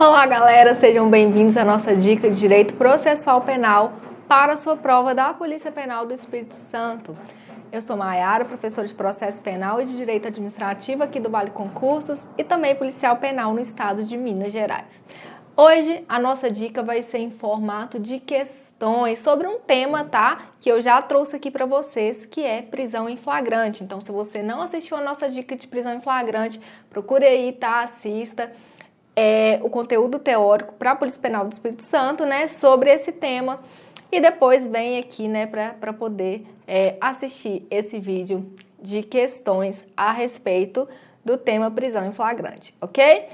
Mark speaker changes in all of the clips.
Speaker 1: Olá, galera, sejam bem-vindos à nossa dica de Direito Processual Penal para a sua prova da Polícia Penal do Espírito Santo. Eu sou Maiara, professora de Processo Penal e de Direito Administrativo aqui do Vale Concursos e também policial penal no estado de Minas Gerais. Hoje a nossa dica vai ser em formato de questões sobre um tema, tá? Que eu já trouxe aqui para vocês, que é prisão em flagrante. Então, se você não assistiu a nossa dica de prisão em flagrante, procure aí, tá? Assista. O conteúdo teórico para a Polícia Penal do Espírito Santo, né, sobre esse tema, e depois vem aqui, né, para poder assistir esse vídeo de questões a respeito do tema prisão em flagrante, ok?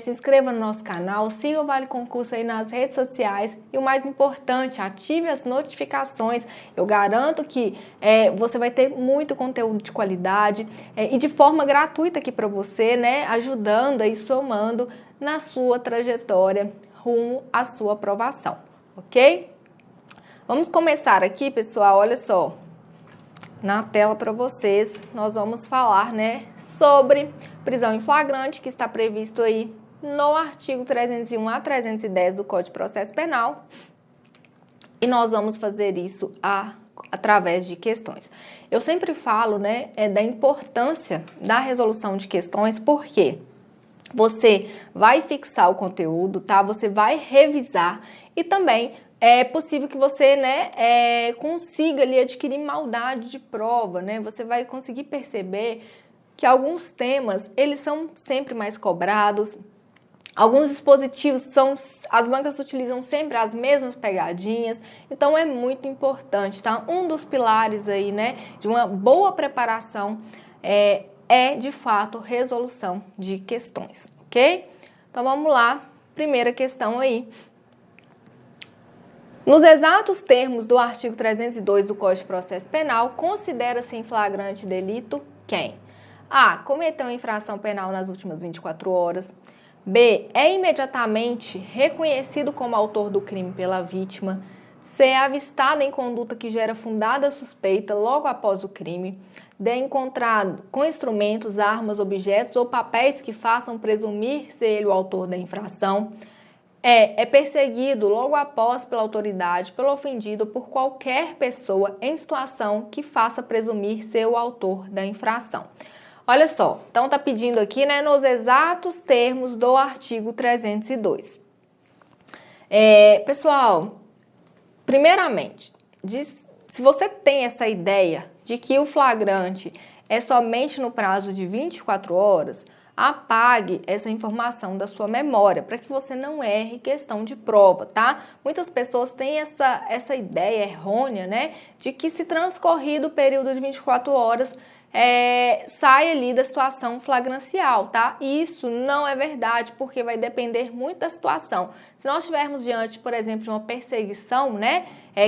Speaker 1: Se inscreva no nosso canal, siga o Vale Concurso aí nas redes sociais e o mais importante, ative as notificações. Eu garanto que você vai ter muito conteúdo de qualidade e de forma gratuita aqui para você, né, ajudando e somando na sua trajetória rumo à sua aprovação, ok? Vamos começar aqui, pessoal, olha só. Na tela para vocês, nós vamos falar, né, sobre prisão em flagrante, que está previsto aí no artigo 301 a 310 do Código de Processo Penal. E nós vamos fazer isso através de questões. Eu sempre falo, né, da importância da resolução de questões, porque você vai fixar o conteúdo, tá? Você vai revisar e também é possível que você, né, consiga ali adquirir maldade de prova, né? Você vai conseguir perceber que alguns temas, eles são sempre mais cobrados. Alguns dispositivos as bancas utilizam sempre as mesmas pegadinhas, então é muito importante, tá? Um dos pilares aí, né, de uma boa preparação de fato, resolução de questões, ok? Então, vamos lá. Primeira questão aí. Nos exatos termos do artigo 302 do Código de Processo Penal, considera-se em flagrante delito quem? A. Cometeu infração penal nas últimas 24 horas. B. É imediatamente reconhecido como autor do crime pela vítima. C. É avistado em conduta que gera fundada suspeita logo após o crime. D. É encontrado com instrumentos, armas, objetos ou papéis que façam presumir ser ele o autor da infração. É perseguido logo após pela autoridade, pelo ofendido, por qualquer pessoa em situação que faça presumir ser o autor da infração. Olha só, então tá pedindo aqui, né, nos exatos termos do artigo 302. Pessoal, primeiramente, se você tem essa ideia de que o flagrante é somente no prazo de 24 horas, apague essa informação da sua memória, para que você não erre questão de prova, tá? Muitas pessoas têm essa ideia errônea, né, de que se transcorrido o período de 24 horas, sai ali da situação flagrancial, tá? E isso não é verdade, porque vai depender muito da situação. Se nós estivermos diante, por exemplo, de uma perseguição, né,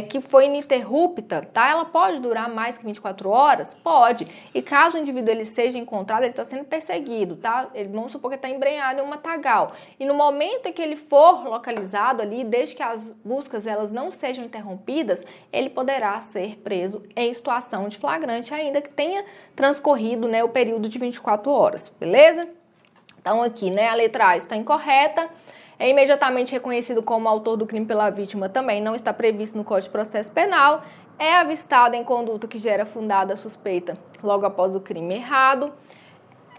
Speaker 1: que foi ininterrupta, tá? Ela pode durar mais que 24 horas? Pode. E caso o indivíduo ele seja encontrado, ele está sendo perseguido, tá? Vamos supor que está embrenhado em um matagal. E no momento em que ele for localizado ali, desde que as buscas elas não sejam interrompidas, ele poderá ser preso em situação de flagrante, ainda que tenha transcorrido, né, o período de 24 horas, beleza? Então aqui, né, a letra A está incorreta. É imediatamente reconhecido como autor do crime pela vítima, também não está previsto no Código de Processo Penal. É avistado em conduta que gera fundada suspeita logo após o crime errado.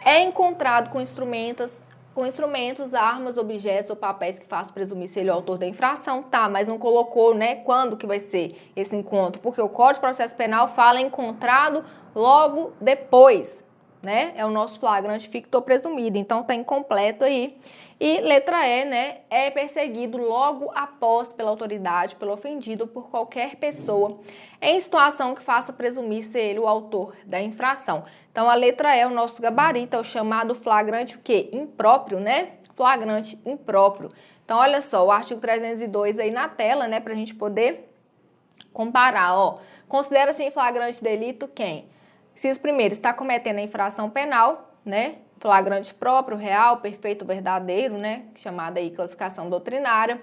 Speaker 1: É encontrado com instrumentos, armas, objetos ou papéis que façam presumir ser ele o autor da infração. Tá, mas não colocou, né, quando que vai ser esse encontro, porque o Código de Processo Penal fala encontrado logo depois, né? É o nosso flagrante ficto presumido, então tá incompleto aí. E letra E, né, é perseguido logo após pela autoridade, pelo ofendido, por qualquer pessoa em situação que faça presumir ser ele o autor da infração. Então a letra E, o nosso gabarito, é o chamado flagrante o quê? Impróprio, né? Flagrante impróprio. Então olha só, o artigo 302 aí na tela, né, pra gente poder comparar, ó. Considera-se em flagrante delito quem? Se o primeiro está cometendo a infração penal, né? Flagrante próprio, real, perfeito, verdadeiro, né? Chamada aí classificação doutrinária.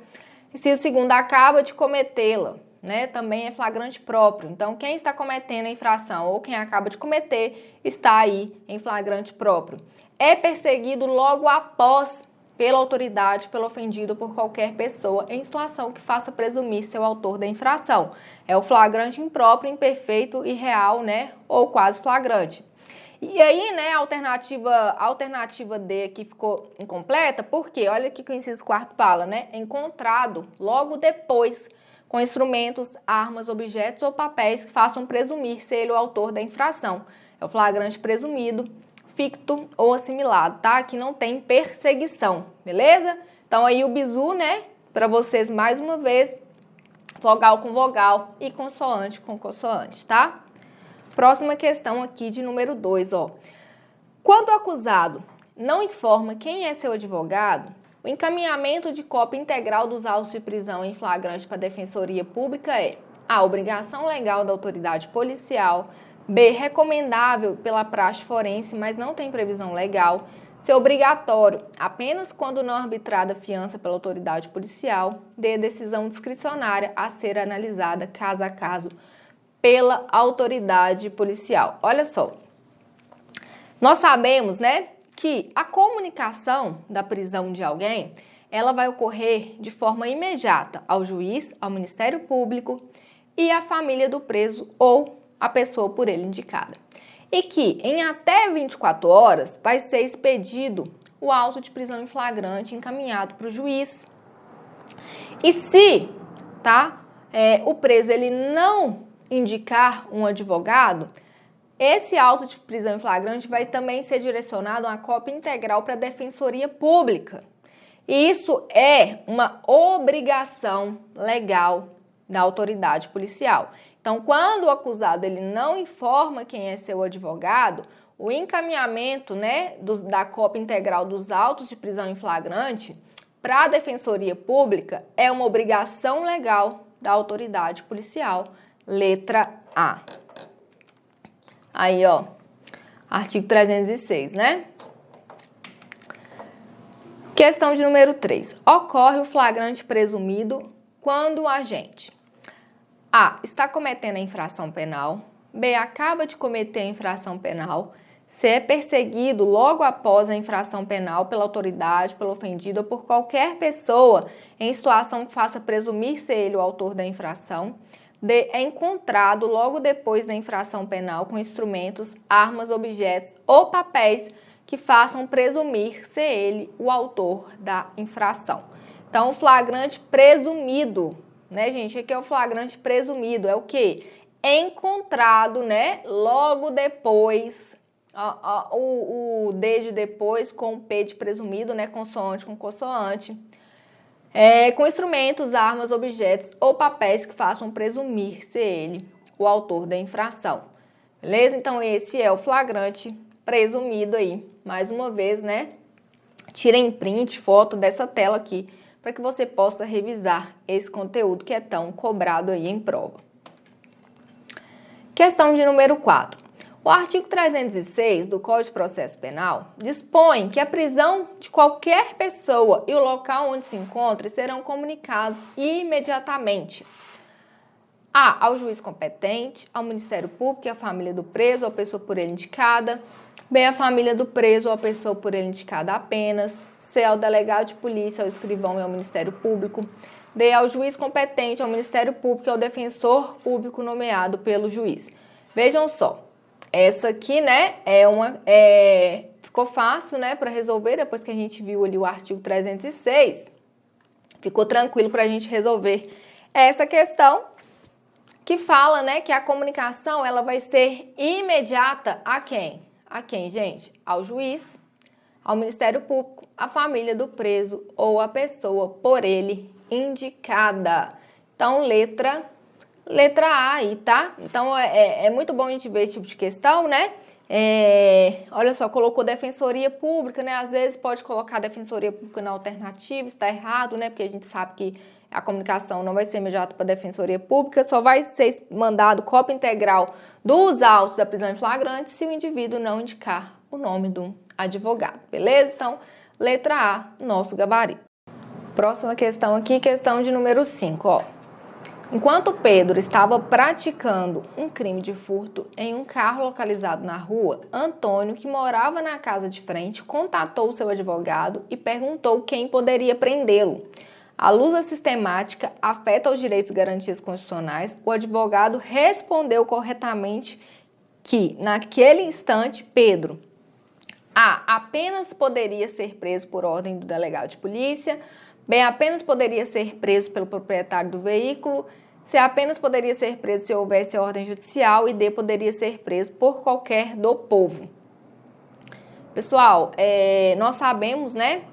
Speaker 1: E se o segundo acaba de cometê-la, né? Também é flagrante próprio. Então, quem está cometendo a infração ou quem acaba de cometer está aí em flagrante próprio. É perseguido logo após pela autoridade, pelo ofendido ou por qualquer pessoa em situação que faça presumir ser o autor da infração. É o flagrante impróprio, imperfeito, irreal, né, ou quase flagrante. E aí, né, a alternativa D aqui ficou incompleta, porque olha aqui que o inciso 4º fala, né, encontrado logo depois com instrumentos, armas, objetos ou papéis que façam presumir ser ele o autor da infração. É o flagrante presumido, ficto ou assimilado, tá? Aqui não tem perseguição, beleza? Então aí o bizu, né, para vocês mais uma vez, vogal com vogal e consoante com consoante, tá? Próxima questão aqui de número 2, ó. Quando o acusado não informa quem é seu advogado, o encaminhamento de cópia integral dos autos de prisão em flagrante para a Defensoria Pública é A. Obrigação legal da autoridade policial. B. Recomendável pela praxe forense, mas não tem previsão legal. C. Obrigatório apenas quando não arbitrada fiança pela autoridade policial. D. Decisão discricionária a ser analisada caso a caso pela autoridade policial. Olha só, nós sabemos, né, que a comunicação da prisão de alguém, ela vai ocorrer de forma imediata ao juiz, ao Ministério Público e à família do preso ou a pessoa por ele indicada. E que em até 24 horas vai ser expedido o auto de prisão em flagrante encaminhado para o juiz. E se, o preso ele não indicar um advogado, esse auto de prisão em flagrante vai também ser direcionado a uma cópia integral para a Defensoria Pública. E isso é uma obrigação legal da autoridade policial. Então, quando o acusado ele não informa quem é seu advogado, o encaminhamento, né, da cópia integral dos autos de prisão em flagrante para a Defensoria Pública é uma obrigação legal da autoridade policial. Letra A. Aí, ó, artigo 306, né? Questão de número 3. Ocorre o flagrante presumido quando o agente A. Está cometendo a infração penal. B. Acaba de cometer a infração penal. C. É perseguido logo após a infração penal pela autoridade, pelo ofendido ou por qualquer pessoa em situação que faça presumir ser ele o autor da infração. D. É encontrado logo depois da infração penal com instrumentos, armas, objetos ou papéis que façam presumir ser ele o autor da infração. Então, o flagrante presumido, né, gente? Aqui é o flagrante presumido, é o quê? Encontrado, né, logo depois, o D de depois com o P de presumido, né, consoante com consoante. Com instrumentos, armas, objetos ou papéis que façam presumir ser ele o autor da infração. Beleza? Então, esse é o flagrante presumido aí. Mais uma vez, né? Tirem print, foto dessa tela aqui, para que você possa revisar esse conteúdo que é tão cobrado aí em prova. Questão de número 4. O artigo 306 do Código de Processo Penal dispõe que a prisão de qualquer pessoa e o local onde se encontre serão comunicados imediatamente A. Ao juiz competente, ao Ministério Público e à família do preso ou a pessoa por ele indicada. B. À família do preso ou a pessoa por ele indicada apenas. C. Ao delegado de polícia, ao escrivão e ao Ministério Público. D. Ao juiz competente, ao Ministério Público e ao defensor público nomeado pelo juiz. Vejam só. Essa aqui, né, ficou fácil, né, para resolver, depois que a gente viu ali o artigo 306, ficou tranquilo para a gente resolver essa questão que fala, né, que a comunicação, ela vai ser imediata a quem? A quem, gente? Ao juiz, ao Ministério Público, à família do preso ou a pessoa por ele indicada. Então, letra A aí, tá? Então, é muito bom a gente ver esse tipo de questão, né? Olha só, colocou Defensoria Pública, né? Às vezes pode colocar Defensoria Pública na alternativa, está errado, né? Porque a gente sabe que a comunicação não vai ser imediata para a Defensoria Pública, só vai ser mandado cópia integral dos autos da prisão em flagrante se o indivíduo não indicar o nome do advogado, beleza? Então, letra A, nosso gabarito. Próxima questão aqui, questão de número 5, ó. Enquanto Pedro estava praticando um crime de furto em um carro localizado na rua, Antônio, que morava na casa de frente, contatou seu advogado e perguntou quem poderia prendê-lo. À luz da sistemática afeta os direitos e garantias constitucionais, o advogado respondeu corretamente que, naquele instante, Pedro apenas poderia ser preso por ordem do delegado de polícia, B, apenas poderia ser preso pelo proprietário do veículo, C, apenas poderia ser preso se houvesse ordem judicial e D, poderia ser preso por qualquer do povo. Pessoal, nós sabemos, né,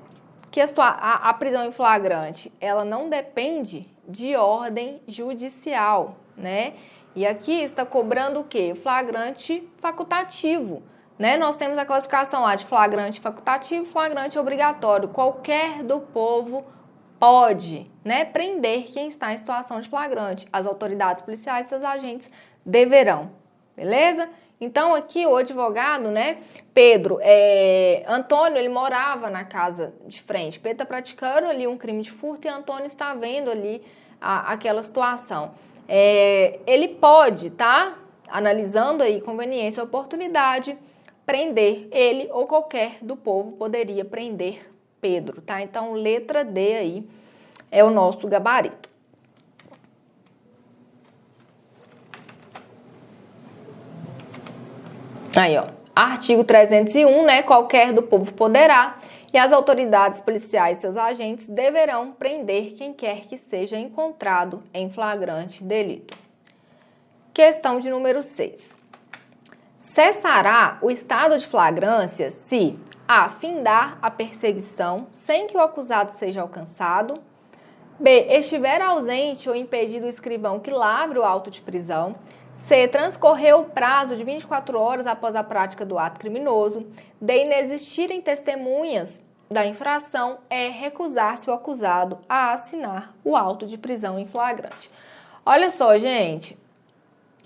Speaker 1: que a prisão em flagrante, ela não depende de ordem judicial, né? E aqui está cobrando o quê? Flagrante facultativo, né? Nós temos a classificação lá de flagrante facultativo e flagrante obrigatório. Qualquer do povo pode, né, prender quem está em situação de flagrante. As autoridades policiais e seus agentes deverão, beleza? Então, aqui o advogado, né, Pedro, Antônio, ele morava na casa de frente. Pedro está praticando ali um crime de furto e Antônio está vendo ali aquela situação. Ele pode, tá, analisando aí conveniência e oportunidade, prender ele ou qualquer do povo poderia prender Pedro, tá? Então, letra D aí é o nosso gabarito. Aí, ó, artigo 301, né? Qualquer do povo poderá e as autoridades policiais e seus agentes deverão prender quem quer que seja encontrado em flagrante delito. Questão de número 6. Cessará o estado de flagrância se A. Findar a perseguição sem que o acusado seja alcançado. B. Estiver ausente ou impedido o escrivão que lavre o auto de prisão. C. Transcorreu o prazo de 24 horas após a prática do ato criminoso. D. Inexistirem testemunhas da infração. E. Recusar-se o acusado a assinar o auto de prisão em flagrante. Olha só, gente.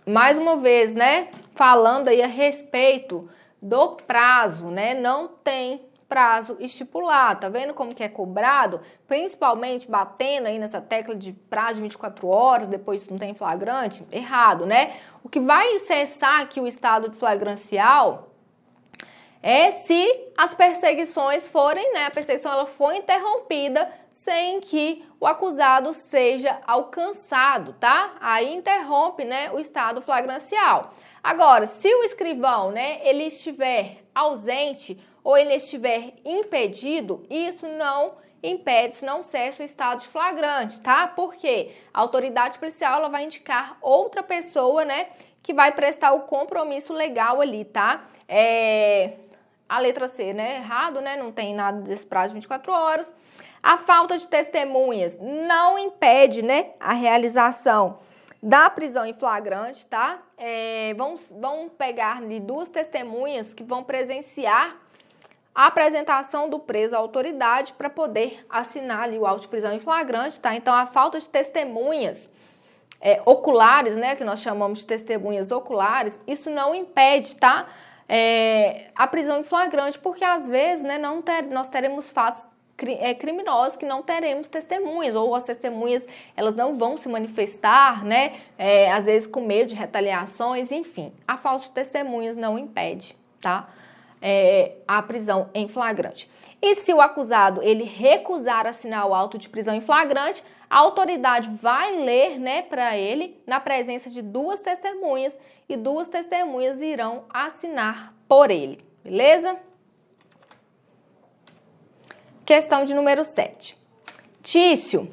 Speaker 1: Mais uma vez, né? Falando aí a respeito do prazo, né? Não tem prazo estipulado, tá vendo como que é cobrado? Principalmente batendo aí nessa tecla de prazo de 24 horas, depois não tem flagrante, errado, né? O que vai cessar aqui o estado de flagrancial é se as perseguições forem, né? A perseguição ela foi interrompida sem que o acusado seja alcançado, tá? Aí interrompe, né, o estado flagrancial. Agora, se o escrivão, né, ele estiver ausente ou ele estiver impedido, isso não impede, se não cessa o estado de flagrante, tá? Porque a autoridade policial ela vai indicar outra pessoa, né, que vai prestar o compromisso legal ali, tá? A letra C, né, errado, né, não tem nada desse prazo de 24 horas. A falta de testemunhas não impede, né, a realização da prisão em flagrante, tá? Vão pegar ali duas testemunhas que vão presenciar a apresentação do preso à autoridade para poder assinar ali o auto de prisão em flagrante, tá? Então, a falta de testemunhas oculares, né, que nós chamamos de testemunhas oculares, isso não impede, tá? A prisão em flagrante, porque às vezes, né, nós teremos fatos criminosos que não teremos testemunhas, ou as testemunhas elas não vão se manifestar, né, às vezes com medo de retaliações, enfim. A falta de testemunhas não impede, tá? A prisão em flagrante. E se o acusado ele recusar assinar o auto de prisão em flagrante, a autoridade vai ler, né, para ele na presença de duas testemunhas e duas testemunhas irão assinar por ele, beleza? Questão de número 7. Tício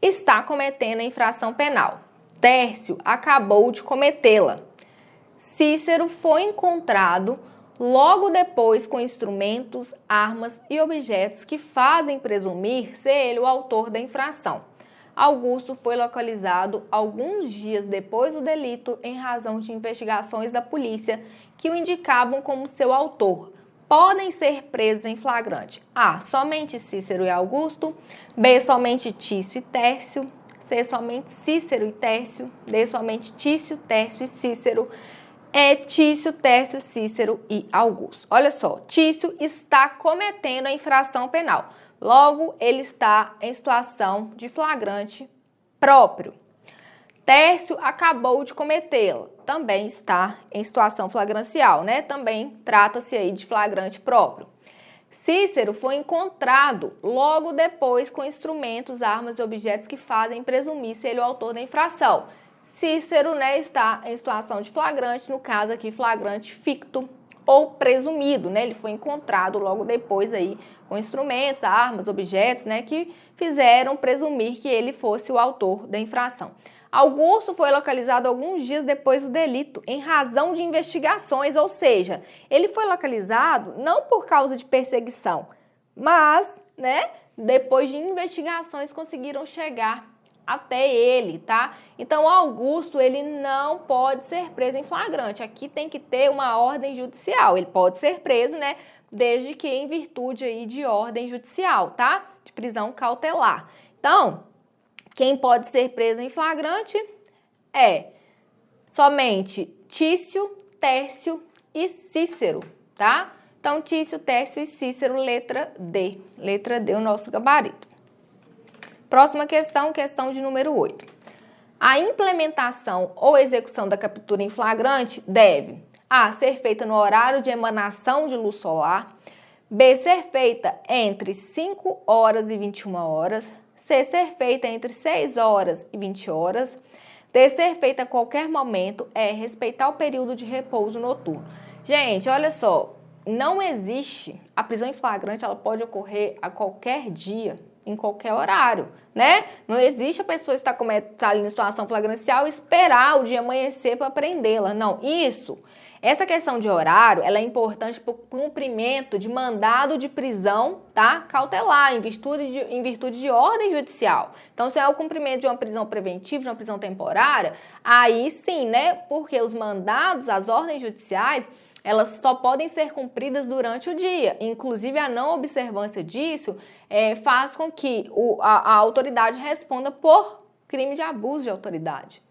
Speaker 1: está cometendo a infração penal. Tércio acabou de cometê-la. Cícero foi encontrado logo depois com instrumentos, armas e objetos que fazem presumir ser ele o autor da infração. Augusto foi localizado alguns dias depois do delito em razão de investigações da polícia que o indicavam como seu autor. Podem ser presos em flagrante. A. Somente Cícero e Augusto. B. Somente Tício e Tércio. C. Somente Cícero e Tércio. D. Somente Tício, Tércio e Cícero. Tício, Tércio, Cícero e Augusto. Olha só, Tício está cometendo a infração penal. Logo, ele está em situação de flagrante próprio. Tércio acabou de cometê-la, também está em situação flagrancial, né? Também trata-se aí de flagrante próprio. Cícero foi encontrado logo depois com instrumentos, armas e objetos que fazem presumir ser ele o autor da infração. Cícero, né, está em situação de flagrante, no caso aqui flagrante ficto ou presumido, né? Ele foi encontrado logo depois aí com instrumentos, armas, objetos, né, que fizeram presumir que ele fosse o autor da infração. Augusto foi localizado alguns dias depois do delito, em razão de investigações, ou seja, ele foi localizado não por causa de perseguição, mas, né, depois de investigações conseguiram chegar até ele, tá? Então, Augusto, ele não pode ser preso em flagrante. Aqui tem que ter uma ordem judicial. Ele pode ser preso, né, desde que em virtude aí de ordem judicial, tá? De prisão cautelar. Então, quem pode ser preso em flagrante é somente Tício, Tércio e Cícero, tá? Então, Tício, Tércio e Cícero, letra D. Letra D, o nosso gabarito. Próxima questão, questão de número 8. A implementação ou execução da captura em flagrante deve A. Ser feita no horário de emanação de luz solar. B. Ser feita entre 5 horas e 21 horas. C. Ser feita entre 6 horas e 20 horas. D. Ser feita a qualquer momento. E. Respeitar o período de repouso noturno. Gente, olha só, não existe, a prisão em flagrante, ela pode ocorrer a qualquer dia, em qualquer horário, né? Não existe a pessoa estar ali em situação flagrancial e esperar o dia amanhecer para prendê-la. Não, essa questão de horário, ela é importante para o cumprimento de mandado de prisão, tá? Cautelar, em virtude de ordem judicial. Então, se é o cumprimento de uma prisão preventiva, de uma prisão temporária, aí sim, né? Porque os mandados, as ordens judiciais, elas só podem ser cumpridas durante o dia. Inclusive, a não observância disso faz com que a autoridade responda por crime de abuso de autoridade.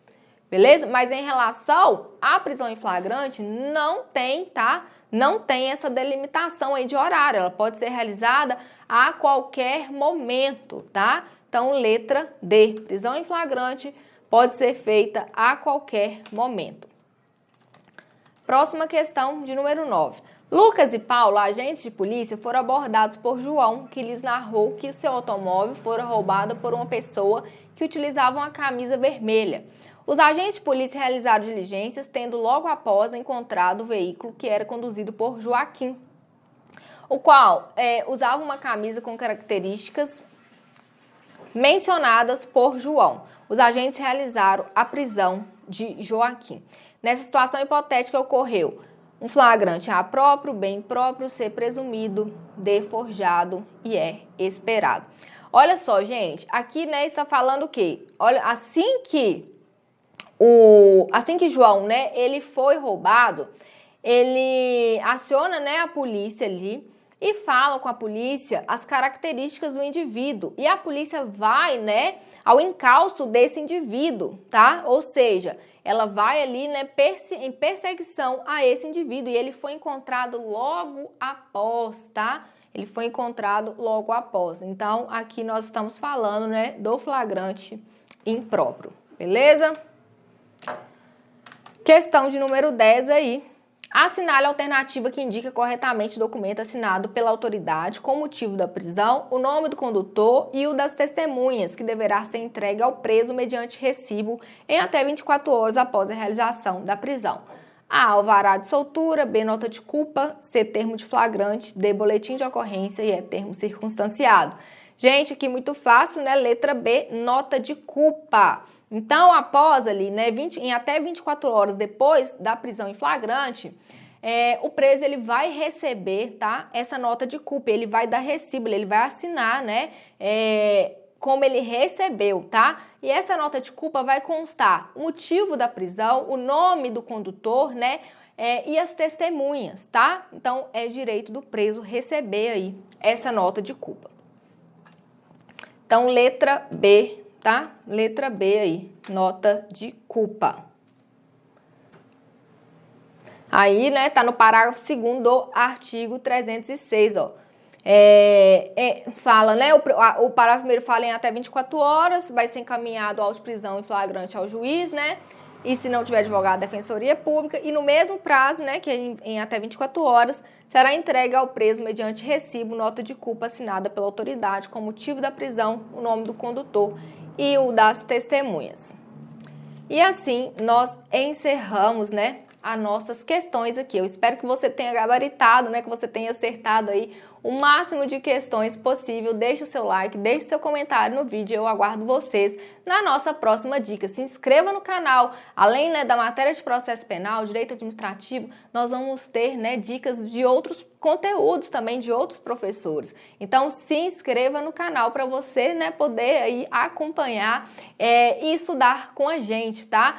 Speaker 1: Beleza? Mas em relação à prisão em flagrante, não tem, tá? Não tem essa delimitação aí de horário. Ela pode ser realizada a qualquer momento, tá? Então, letra D. Prisão em flagrante pode ser feita a qualquer momento. Próxima questão, de número 9. Lucas e Paulo, agentes de polícia, foram abordados por João, que lhes narrou que o seu automóvel fora roubado por uma pessoa que utilizava uma camisa vermelha. Os agentes de polícia realizaram diligências, tendo logo após encontrado o veículo que era conduzido por Joaquim, o qual usava uma camisa com características mencionadas por João. Os agentes realizaram a prisão de Joaquim. Nessa situação hipotética ocorreu um flagrante A próprio, B impróprio, C presumido, D forjado e E esperado. Olha só, gente, aqui, né, está falando o quê? Olha, assim que João, né, ele foi roubado, ele aciona, né, a polícia ali e fala com a polícia as características do indivíduo. E a polícia vai, né, ao encalço desse indivíduo, tá? Ou seja, ela vai ali, né, em perseguição a esse indivíduo e ele foi encontrado logo após, tá? Ele foi encontrado logo após. Então, aqui nós estamos falando, né, do flagrante impróprio, beleza? Questão de número 10 aí. Assinale a alternativa que indica corretamente o documento assinado pela autoridade com o motivo da prisão, o nome do condutor e o das testemunhas, que deverá ser entregue ao preso mediante recibo em até 24 horas após a realização da prisão. A. Alvará de soltura, B. Nota de culpa, C. Termo de flagrante, D. Boletim de ocorrência e E. Termo circunstanciado. Gente, aqui muito fácil, né? Letra B. Nota de culpa. Então, após ali, né, em até 24 horas depois da prisão em flagrante, o preso ele vai receber, tá, essa nota de culpa, ele vai dar recibo, ele vai assinar, né, como ele recebeu, tá? E essa nota de culpa vai constar o motivo da prisão, o nome do condutor, né, e as testemunhas, tá? Então, é direito do preso receber aí essa nota de culpa. Então, letra B, tá? Letra B aí, nota de culpa. Aí, né, tá no parágrafo 2º do artigo 306, ó. fala, né? O parágrafo primeiro fala em até 24 horas, vai ser encaminhado a auto de prisão em flagrante ao juiz, né? E se não tiver advogado, a Defensoria Pública. E no mesmo prazo, né, que é em até 24 horas, será entregue ao preso mediante recibo, nota de culpa assinada pela autoridade com motivo da prisão, o nome do condutor e o das testemunhas. E assim nós encerramos, né, as nossas questões aqui. Eu espero que você tenha gabaritado, né, que você tenha acertado aí o máximo de questões possível. Deixe o seu like, deixe seu comentário no vídeo. Eu aguardo vocês na nossa próxima dica. Se inscreva no canal. Além, né, da matéria de processo penal, direito administrativo, nós vamos ter, né, dicas de outros conteúdos também de outros professores. Então, se inscreva no canal para você, né, poder aí acompanhar e estudar com a gente, tá?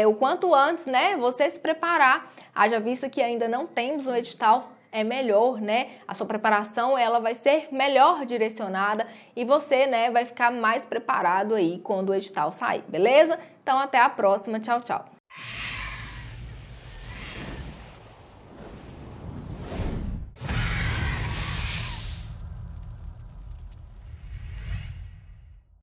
Speaker 1: O quanto antes, né, você se preparar, haja vista que ainda não temos um edital, é melhor, né, a sua preparação ela vai ser melhor direcionada e você, né, vai ficar mais preparado aí quando o edital sair, beleza? Então, até a próxima, tchau, tchau.